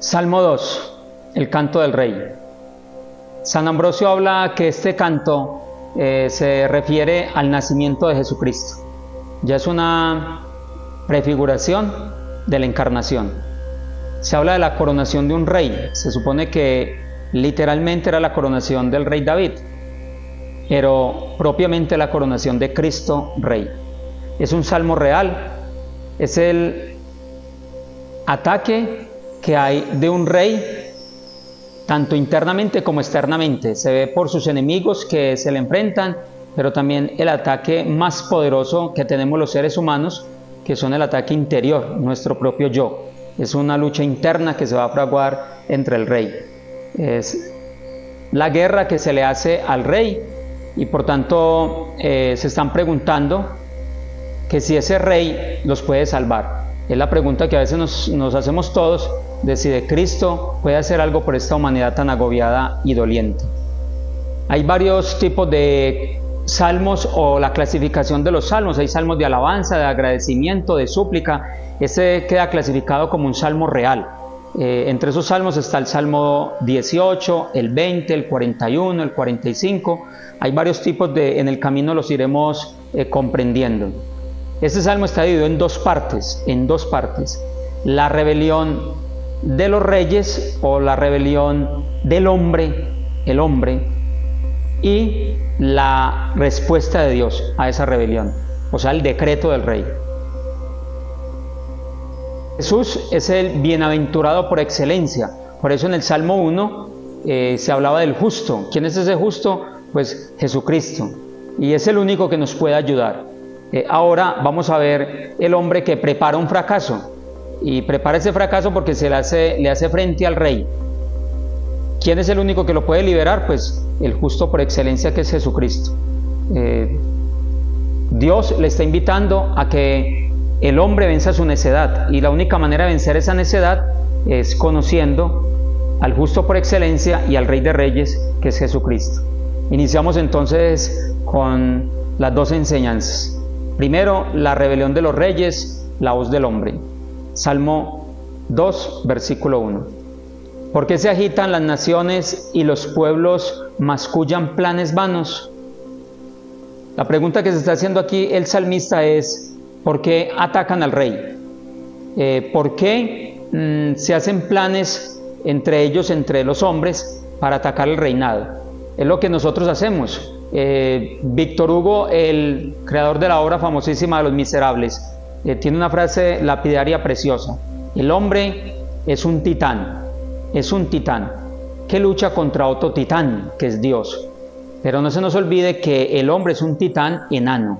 Salmo 2, el canto del rey. San Ambrosio habla que este canto se refiere al nacimiento de Jesucristo. Ya es una prefiguración de la encarnación. Se habla de la coronación de un rey. Se supone que literalmente era la coronación del rey David, pero propiamente la coronación de Cristo Rey. Es un salmo real, es el ataque que hay de un rey, tanto internamente como externamente. Se ve por sus enemigos que se le enfrentan, pero también el ataque más poderoso que tenemos los seres humanos, que son el ataque interior, nuestro propio yo. Es una lucha interna que se va a fraguar entre el rey. Es la guerra que se le hace al rey, y por tanto se están preguntando que si ese rey los puede salvar. Es la pregunta que a veces nos hacemos todos, de si de Cristo puede hacer algo por esta humanidad tan agobiada y doliente. Hay varios tipos de salmos, o la clasificación de los salmos. Hay salmos de alabanza, de agradecimiento, de súplica. Este queda clasificado como un salmo real. Entre esos salmos está el Salmo 18, el 20, el 41, el 45. Hay varios tipos en el camino los iremos comprendiendo. Este salmo está dividido en dos partes. La rebelión de los reyes, o la rebelión del hombre, el hombre, y la respuesta de Dios a esa rebelión, o sea, el decreto del rey. Jesús es el bienaventurado por excelencia. Por eso en el Salmo 1 se hablaba del justo. ¿Quién es ese justo? Pues Jesucristo. Y es el único que nos puede ayudar. Ahora vamos a ver el hombre que prepara un fracaso. Y prepara ese fracaso porque le hace frente al rey. ¿Quién es el único que lo puede liberar? Pues el justo por excelencia, que es Jesucristo. Dios le está invitando a que el hombre venza su necedad, y la única manera de vencer esa necedad es conociendo al justo por excelencia y al Rey de Reyes, que es Jesucristo. Iniciamos entonces con las dos enseñanzas. Primero, la rebelión de los reyes, la voz del hombre. Salmo 2, versículo 1. ¿Por qué se agitan las naciones y los pueblos mascullan planes vanos? La pregunta que se está haciendo aquí el salmista es: ¿por qué atacan al rey? ¿Por qué se hacen planes entre ellos, entre los hombres, para atacar el reinado? Es lo que nosotros hacemos. Víctor Hugo, el creador de la obra famosísima de Los Miserables, tiene una frase lapidaria preciosa: el hombre es un titán que lucha contra otro titán, que es Dios. Pero no se nos olvide que el hombre es un titán enano.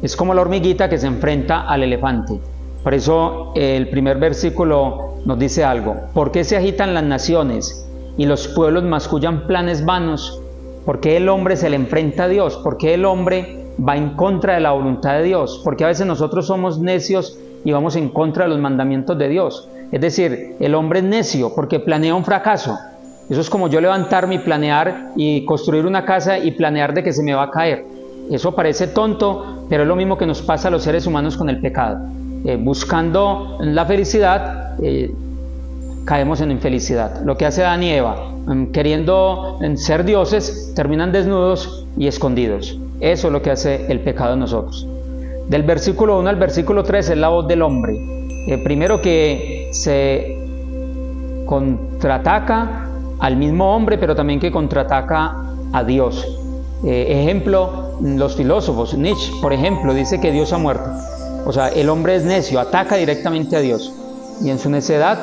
Es como la hormiguita que se enfrenta al elefante. Por eso el primer versículo nos dice algo. ¿Por qué se agitan las naciones y los pueblos mascullan planes vanos? ¿Por qué el hombre se le enfrenta a Dios? ¿Por qué el hombre va en contra de la voluntad de Dios? Porque a veces nosotros somos necios y vamos en contra de los mandamientos de Dios. Es decir, el hombre es necio porque planea un fracaso. Eso es como yo levantarme y planear y construir una casa y planear de que se me va a caer. Eso parece tonto, pero es lo mismo que nos pasa a los seres humanos con el pecado. Buscando la felicidad, caemos en infelicidad. Lo que hace Adán y Eva, queriendo ser dioses, terminan desnudos y escondidos. Eso es lo que hace el pecado en nosotros. Del versículo 1 al versículo 3 es la voz del hombre. Primero, que se contraataca al mismo hombre, pero también que contraataca a Dios. Ejemplo, los filósofos. Nietzsche, por ejemplo, dice que Dios ha muerto. O sea, el hombre es necio, ataca directamente a Dios. Y en su necedad,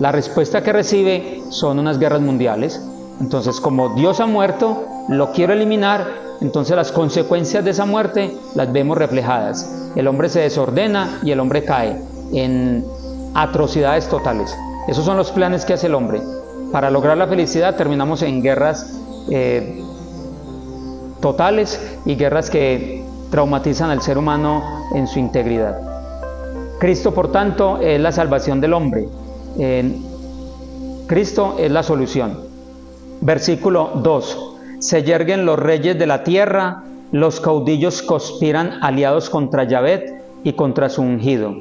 la respuesta que recibe son unas guerras mundiales. Entonces, como Dios ha muerto, lo quiero eliminar, entonces las consecuencias de esa muerte las vemos reflejadas. El hombre se desordena y el hombre cae en atrocidades totales. Esos son los planes que hace el hombre. Para lograr la felicidad terminamos en guerras totales, y guerras que traumatizan al ser humano en su integridad. Cristo, por tanto, es la salvación del hombre. Cristo es la solución. Versículo 2. Se yerguen los reyes de la tierra, los caudillos conspiran aliados contra Yahvé y contra su ungido.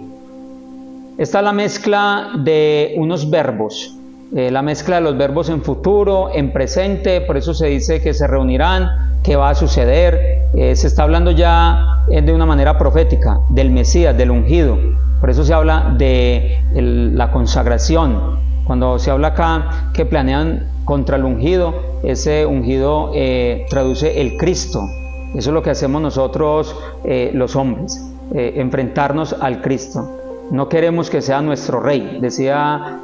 Esta es la mezcla de unos verbos, la mezcla de los verbos en futuro, en presente, por eso se dice que se reunirán, que va a suceder, se está hablando ya de una manera profética, del Mesías, del ungido, por eso se habla de la consagración. Cuando se habla acá que planean contra el ungido, ese ungido traduce el Cristo. Eso es lo que hacemos nosotros los hombres, enfrentarnos al Cristo. No queremos que sea nuestro rey, decía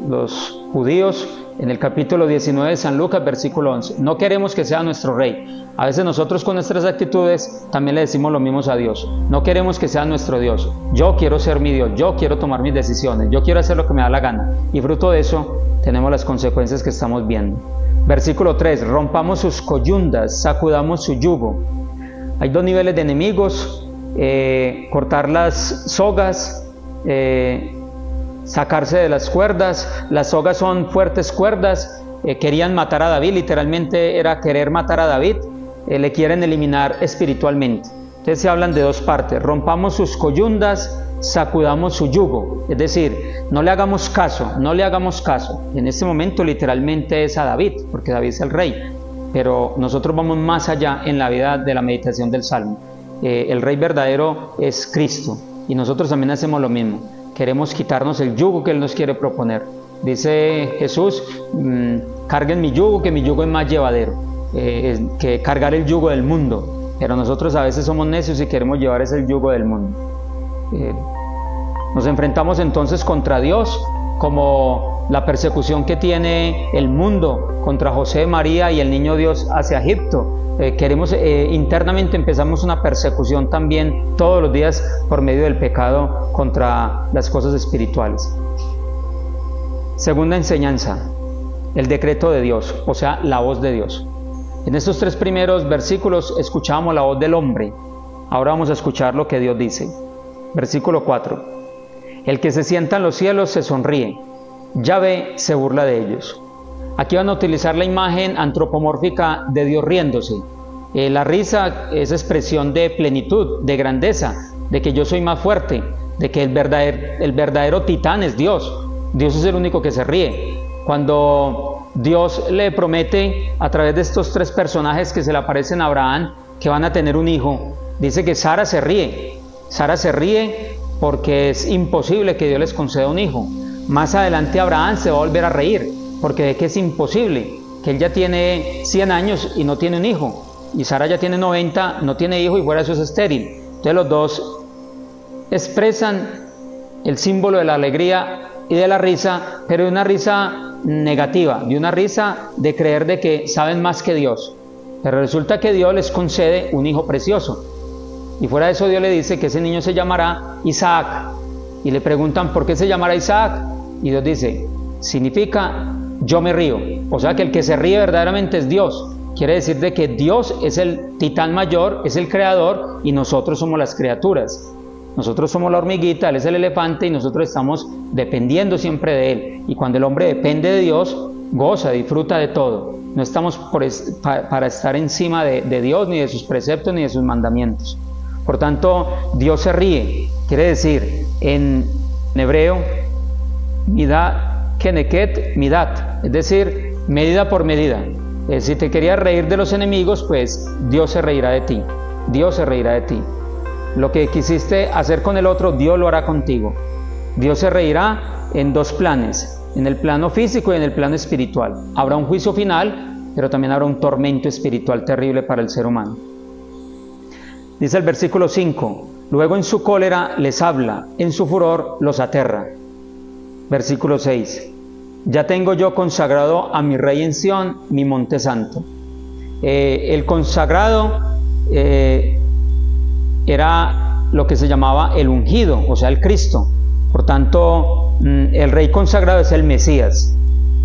los judíos en el capítulo 19 de San Lucas, versículo 11. No queremos que sea nuestro rey. A veces nosotros con nuestras actitudes también le decimos lo mismo a Dios. No queremos que sea nuestro Dios. Yo quiero ser mi Dios, yo quiero tomar mis decisiones, yo quiero hacer lo que me da la gana. Y fruto de eso tenemos las consecuencias que estamos viendo. Versículo 3, rompamos sus coyundas, sacudamos su yugo. Hay dos niveles de enemigos, cortar las sogas, sacarse de las cuerdas. Las sogas son fuertes cuerdas, querían matar a David, literalmente era querer matar a David, le quieren eliminar espiritualmente. Entonces se hablan de dos partes, rompamos sus coyundas, sacudamos su yugo, es decir, no le hagamos caso, no le hagamos caso. En este momento literalmente es a David, porque David es el rey, pero nosotros vamos más allá en la vida de la meditación del Salmo. El rey verdadero es Cristo y nosotros también hacemos lo mismo, queremos quitarnos el yugo que Él nos quiere proponer. Dice Jesús, carguen mi yugo, que mi yugo es más llevadero, que cargar el yugo del mundo, pero nosotros a veces somos necios y queremos llevar ese yugo del mundo. Nos enfrentamos entonces contra Dios, como la persecución que tiene el mundo contra José, María y el niño Dios hacia Egipto. Internamente empezamos una persecución también todos los días por medio del pecado contra las cosas espirituales. Segunda enseñanza, el decreto de Dios, o sea, la voz de Dios. En estos tres primeros versículos escuchábamos la voz del hombre, ahora vamos a escuchar lo que Dios dice. Versículo 4, el que se sienta en los cielos se sonríe, Yahvé se burla de ellos. Aquí van a utilizar la imagen antropomórfica de Dios riéndose. La risa es expresión de plenitud, de grandeza, de que yo soy más fuerte, de que el verdadero titán es Dios. Dios es el único que se ríe. Cuando Dios le promete a través de estos tres personajes que se le aparecen a Abraham que van a tener un hijo, dice que Sara se ríe. Sara se ríe porque es imposible que Dios les conceda un hijo. Más adelante Abraham se va a volver a reír, porque ve que es imposible, que él ya tiene 100 años y no tiene un hijo, y Sara ya tiene 90, no tiene hijo y fuera de eso es estéril. Entonces los dos expresan el símbolo de la alegría y de la risa, pero de una risa negativa, de una risa de creer de que saben más que Dios. Pero resulta que Dios les concede un hijo precioso, y fuera de eso Dios le dice que ese niño se llamará Isaac, y le preguntan ¿por qué se llamará Isaac? Y Dios dice, significa yo me río, o sea que el que se ríe verdaderamente es Dios. Quiere decir de que Dios es el titán mayor, es el creador y nosotros somos las criaturas. Nosotros somos la hormiguita, Él es el elefante y nosotros estamos dependiendo siempre de Él. Y cuando el hombre depende de Dios, goza, disfruta de todo. No estamos para estar encima de Dios, ni de sus preceptos, ni de sus mandamientos. Por tanto, Dios se ríe. Quiere decir en hebreo, midat keneket midat, es decir, medida por medida. Si te querías reír de los enemigos, pues Dios se reirá de ti. Dios se reirá de ti. Lo que quisiste hacer con el otro, Dios lo hará contigo. Dios se reirá en dos planes, en el plano físico y en el plano espiritual. Habrá un juicio final, pero también habrá un tormento espiritual terrible para el ser humano. Dice el versículo 5, luego en su cólera les habla, en su furor los aterra. Versículo 6, ya tengo yo consagrado a mi rey en Sión, mi monte santo. El consagrado era lo que se llamaba el ungido, o sea el Cristo. Por tanto, el rey consagrado es el Mesías.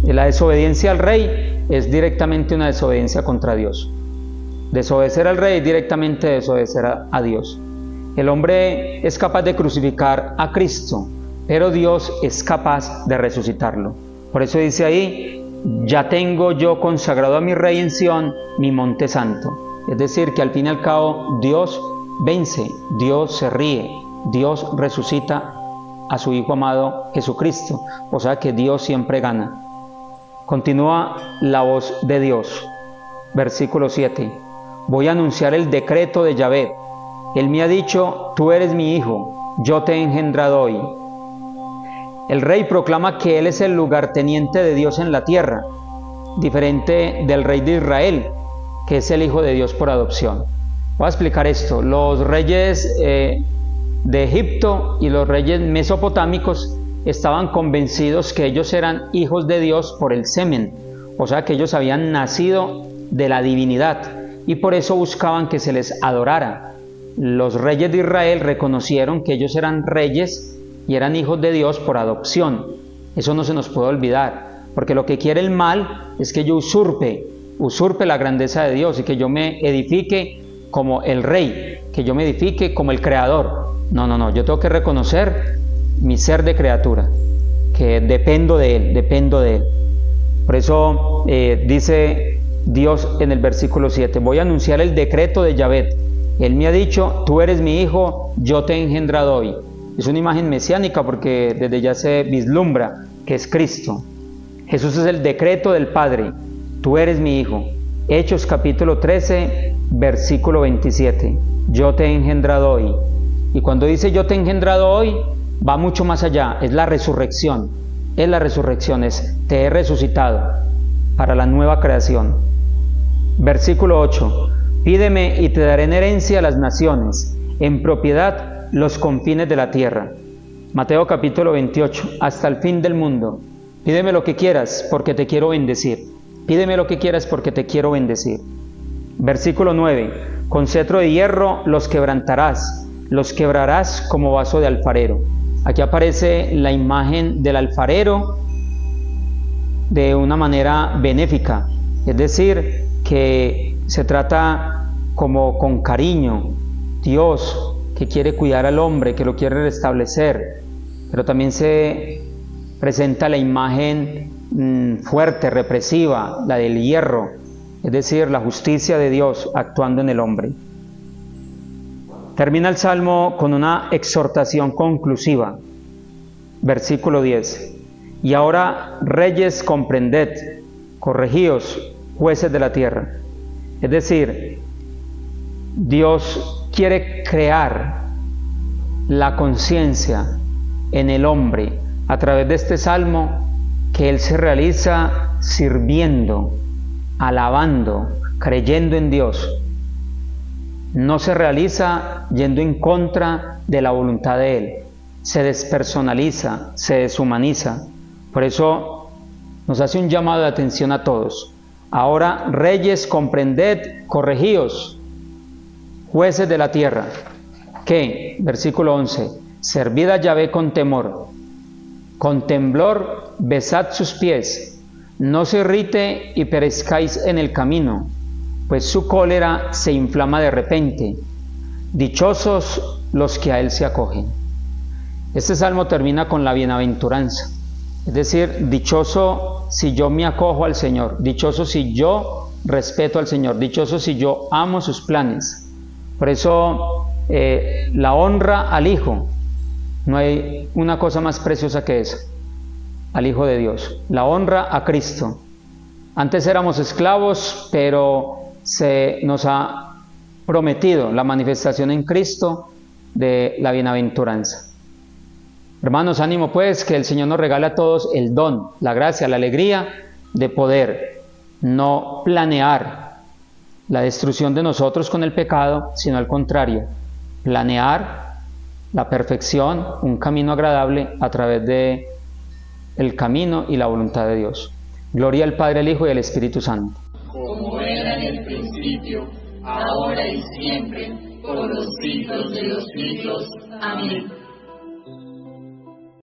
La desobediencia al rey es directamente una desobediencia contra Dios. Desobedecer al rey es directamente desobedecer a Dios. El hombre es capaz de crucificar a Cristo, pero Dios es capaz de resucitarlo. Por eso dice ahí, ya tengo yo consagrado a mi rey en Sión, mi monte santo. Es decir, que al fin y al cabo Dios vence, Dios se ríe, Dios resucita a su Hijo amado Jesucristo. O sea que Dios siempre gana. Continúa la voz de Dios. Versículo 7. Voy a anunciar el decreto de Yahvé. Él me ha dicho, tú eres mi hijo, yo te he engendrado hoy. El rey proclama que él es el lugarteniente de Dios en la tierra, diferente del rey de Israel, que es el hijo de Dios por adopción. Voy a explicar esto. Los reyes de Egipto y los reyes mesopotámicos estaban convencidos que ellos eran hijos de Dios por el semen, o sea que ellos habían nacido de la divinidad y por eso buscaban que se les adorara. Los reyes de Israel reconocieron que ellos eran reyes y eran hijos de Dios por adopción. Eso no se nos puede olvidar, porque lo que quiere el mal es que yo usurpe la grandeza de Dios y que yo me edifique como el rey, que yo me edifique como el creador. No, yo tengo que reconocer mi ser de criatura, que dependo de Él. Por eso dice Dios en el versículo 7, voy a anunciar el decreto de Yahvé. Él me ha dicho, tú eres mi hijo, yo te he engendrado hoy. Es una imagen mesiánica porque desde ya se vislumbra que es Cristo. Jesús es el decreto del Padre, tú eres mi hijo. Hechos capítulo 13, versículo 27, yo te he engendrado hoy. Y cuando dice yo te he engendrado hoy, va mucho más allá, es la resurrección, es te he resucitado para la nueva creación. Versículo 8, pídeme y te daré en herencia las naciones, en propiedad los confines de la tierra. Mateo capítulo 28, hasta el fin del mundo. Pídeme lo que quieras porque te quiero bendecir. Pídeme lo que quieras porque te quiero bendecir. Versículo 9, con cetro de hierro los quebrantarás, los quebrarás como vaso de alfarero. Aquí aparece la imagen del alfarero de una manera benéfica, es decir, que se trata como con cariño. Dios que quiere cuidar al hombre, que lo quiere restablecer, pero también se presenta la imagen fuerte, represiva, la del hierro, es decir, la justicia de Dios actuando en el hombre. Termina el Salmo con una exhortación conclusiva. Versículo 10. Y ahora, reyes, comprended, corregíos, jueces de la tierra. Es decir, Dios quiere crear la conciencia en el hombre a través de este Salmo, que Él se realiza sirviendo, alabando, creyendo en Dios. No se realiza yendo en contra de la voluntad de Él. Se despersonaliza, se deshumaniza. Por eso nos hace un llamado de atención a todos. Ahora, reyes, comprended, corregíos, jueces de la tierra. ¿Qué? Versículo 11. Servid a Yahvé con temor. Con temblor, besad sus pies. No se irrite y perezcáis en el camino, pues su cólera se inflama de repente. Dichosos los que a él se acogen. Este salmo termina con la bienaventuranza, es decir, dichoso si yo me acojo al Señor, dichoso si yo respeto al Señor, dichoso si yo amo sus planes. Por eso la honra al Hijo, no hay una cosa más preciosa que esa, al Hijo de Dios, la honra a Cristo. Antes éramos esclavos, pero se nos ha prometido la manifestación en Cristo de la bienaventuranza. Hermanos, ánimo pues, que el Señor nos regala a todos el don, la gracia, la alegría de poder no planear la destrucción de nosotros con el pecado, sino al contrario, planear la perfección, un camino agradable a través de el camino y la voluntad de Dios. Gloria al Padre, al Hijo y al Espíritu Santo. Como era en el principio, ahora y siempre, por los siglos de los siglos. Amén.